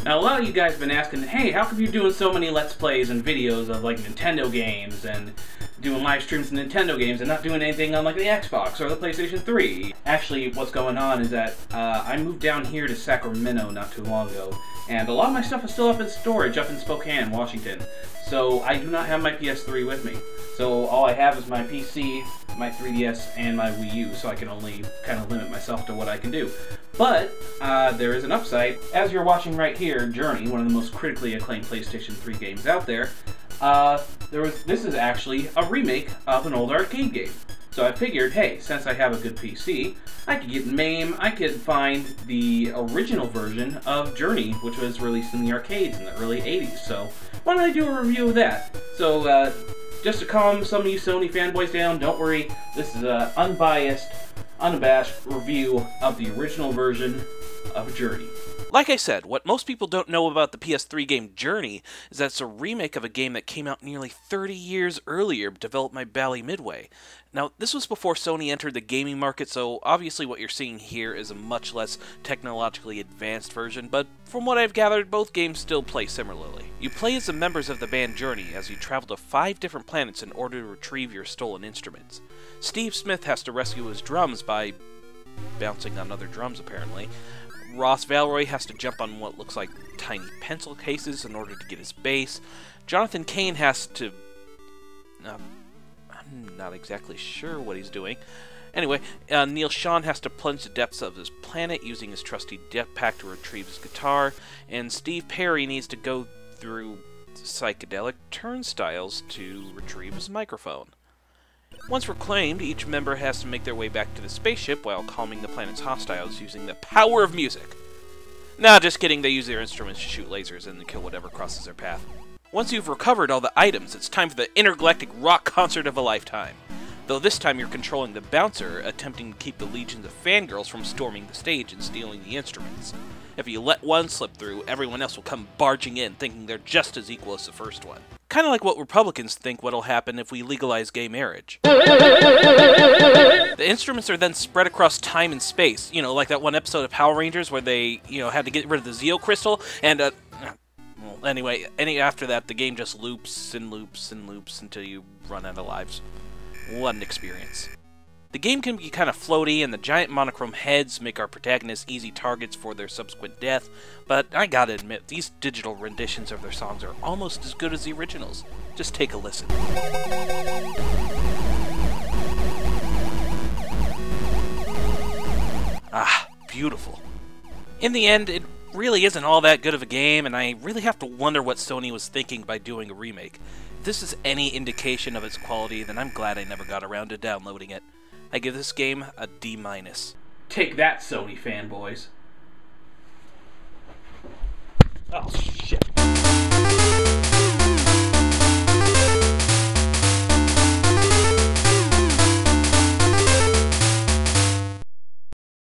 Now, a lot of you guys have been asking, hey, how come you're doing so many Let's Plays and videos of, like, Nintendo games and doing live streams of Nintendo games and not doing anything on, like, the Xbox or the PlayStation 3? Actually, what's going on is that I moved down here to Sacramento not too long ago, and a lot of my stuff is still up in storage up in Spokane, Washington. So I do not have my PS3 with me. So all I have is my PC, my 3DS, and my Wii U, so I can only kind of limit myself to what I can do. But there is an upside. As you're watching right here, Journey, one of the most critically acclaimed PlayStation 3 games out there, this is actually a remake of an old arcade game. So I figured, hey, since I have a good PC, I could get MAME, I could find the original version of Journey, which was released in the arcades in the early 80s. So why don't I do a review of that? So just to calm some of you Sony fanboys down, don't worry, this is an unbiased, unabashed review of the original version of Journey. Like I said, what most people don't know about the PS3 game Journey is that it's a remake of a game that came out nearly 30 years earlier, developed by Bally Midway. Now, this was before Sony entered the gaming market, so obviously what you're seeing here is a much less technologically advanced version, but from what I've gathered, both games still play similarly. You play as the members of the band Journey as you travel to 5 different planets in order to retrieve your stolen instruments. Steve Smith has to rescue his drums by bouncing on other drums, apparently. Ross Valroy has to jump on what looks like tiny pencil cases in order to get his bass. Jonathan Cain has to... I'm not exactly sure what he's doing. Anyway, Neil Sean has to plunge the depths of his planet using his trusty jetpack to retrieve his guitar, and Steve Perry needs to go through psychedelic turnstiles to retrieve his microphone. Once reclaimed, each member has to make their way back to the spaceship while calming the planet's hostiles using the power of music. Nah, just kidding, they use their instruments to shoot lasers and kill whatever crosses their path. Once you've recovered all the items, it's time for the intergalactic rock concert of a lifetime. Though this time you're controlling the bouncer, attempting to keep the legions of fangirls from storming the stage and stealing the instruments. If you let one slip through, everyone else will come barging in, thinking they're just as equal as the first one. Kind of like what Republicans think what'll happen if we legalize gay marriage. The instruments are then spread across time and space, you know, like that one episode of Power Rangers where they, had to get rid of the Zeo Crystal, and, well, anyway, after that, the game just loops and loops and loops until you run out of lives. What an experience. The game can be kind of floaty, and the giant monochrome heads make our protagonists easy targets for their subsequent death, but I gotta admit, these digital renditions of their songs are almost as good as the originals. Just take a listen. Ah, beautiful. In the end, it really isn't all that good of a game, and I really have to wonder what Sony was thinking by doing a remake. If this is any indication of its quality, then I'm glad I never got around to downloading it. I give this game a D-. Take that, Sony fanboys. Oh, shit.